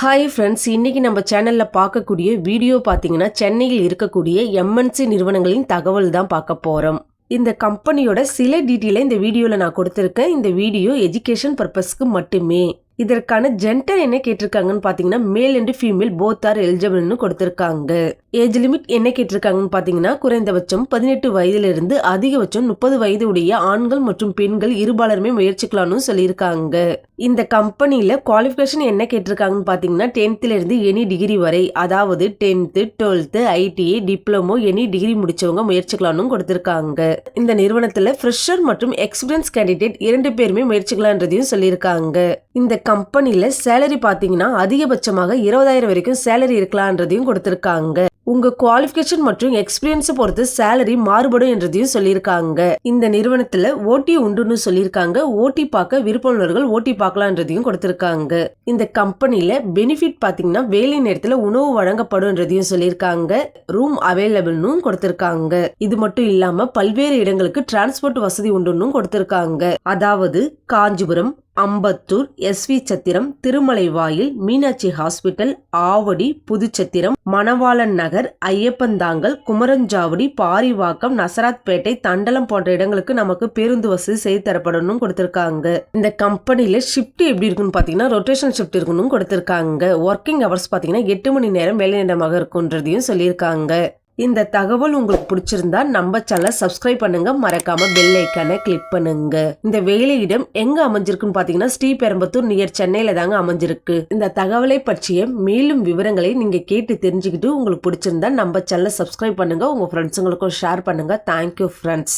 Hi friends, இன்னைக்கு நம்ம சேனல்ல பார்க்கக்கூடிய வீடியோ பார்த்தீங்கன்னா சென்னையில் இருக்கக்கூடிய எம்என்சி நிறுவனங்களின் தகவல் தான் பார்க்க போறோம். இந்த கம்பெனியோட சில டீட்டெயிலை இந்த வீடியோல நான் கொடுத்திருக்கேன். இந்த வீடியோ எஜுகேஷன் பர்பஸ்க்கு மட்டுமே. இதற்கான ஜெண்டர் என்ன கேட்டிருக்காங்கன்னு பாத்தீங்கன்னா male and female both are எலிஜிபிள்னு கொடுத்திருக்காங்க. ஏஜ் லிமிட் என்ன கேட்டிருக்காங்கன்னு பாத்தீங்கன்னா குறைந்தபட்சம் 18 வயதிலிருந்து அதிகபட்சம் 30 வயது உடைய ஆண்கள் மற்றும் பெண்கள் இருபாலருமே முயற்சிக்கலாம்னு சொல்லியிருக்காங்க. இந்த கம்பெனில குவாலிஃபிகேஷன் என்ன கேட்டிருக்காங்கன்னு பாத்தீங்கன்னா 10th இருந்து எனி டிகிரி வரை, அதாவது 10th 12th ITI diploma any degree முடிச்சவங்க முயற்சிக்கலாம்னு கொடுத்திருக்காங்க. இந்த நிறுவனத்துல ஃப்ரெஷர் மற்றும் எக்ஸ்பீரியன்ஸ் கேண்டிடேட் 2 பேருமே முயற்சிக்கலாம்ன்றதையும் சொல்லியிருக்காங்க. இந்த கம்பெனில சேலரி பாத்தீங்கன்னா அதிகபட்சமாக 20,000 வரைக்கும் சேலரி இருக்கலாம்ன்றதையும் கொடுத்திருக்காங்க. உங்க குவாலிஃபிகேஷன் மற்றும் எக்ஸ்பீரியன்ஸ் பொறுத்து சேலரி மாறுபடும் என்றதையும் சொல்லியிருக்காங்க. இந்த நிறுவனத்துல ஓடி உண்டுன்னு சொல்லியிருக்காங்க. ஓடி பார்க்க விருப்பமுள்ளவர்கள் ஓடி பார்க்கலாம்ன்றதையும் கொடுத்திருக்காங்க. இந்த கம்பெனில பெனிஃபிட் பாத்தீங்கன்னா வேலை நேரத்துல உணவு வழங்கப்படும்ன்றதையும் சொல்லியிருக்காங்க. ரூம் அவைலபிள்னு கொடுத்திருக்காங்க. இது மட்டும் இல்லாம பல்வேறு இடங்களுக்கு டிரான்ஸ்போர்ட் வசதி உண்டுன்னு கொடுத்திருக்காங்க. அதாவது காஞ்சிபுரம், அம்பத்தூர், எஸ்வி சத்திரம், திருமலைவாயில், மீனாட்சி ஹாஸ்பிட்டல், ஆவடி, புதுச்சத்திரம், மணவாளன் நகர், ஐயப்பந்தாங்கல், குமரஞ்சாவடி, பாரிவாக்கம், நசராத்பேட்டை, தண்டலம் போன்ற இடங்களுக்கு நமக்கு பேருந்து வசதி செய்து தரப்படணும் கொடுத்திருக்காங்க. இந்த கம்பெனில ஷிஃப்ட் எப்படி இருக்குன்னு பாத்தீங்கன்னா ரொட்டேஷன் ஷிஃப்ட் இருக்கணும் கொடுத்திருக்காங்க. ஒர்க்கிங் ஹவர்ஸ் பாத்தீங்கன்னா 8 மணி நேரம் வேலை நேரமாக இருக்கும்ன்றதையும் சொல்லியிருக்காங்க. இந்த தகவல் உங்களுக்கு பிடிச்சிருந்தா நம்ம சேனலை சப்ஸ்கிரைப் பண்ணுங்க, மறக்காம பெல் ஐக்கானை கிளிக் பண்ணுங்க. இந்த வேலையிடம் எங்க அமைஞ்சிருக்குன்னு பாத்தீங்கன்னா ஸ்ரீபெரும்புத்தூர் நியர் சென்னையில தாங்க அமைஞ்சிருக்கு. இந்த தகவலை பற்றிய மேலும் விவரங்களை நீங்க கேட்டு தெரிஞ்சுக்கிட்டு உங்களுக்கு பிடிச்சிருந்தா நம்ம சேனலை சப்ஸ்கிரைப் பண்ணுங்க, உங்க ஃப்ரெண்ட்ஸுங்களுக்கும் ஷேர் பண்ணுங்க. Thank you friends.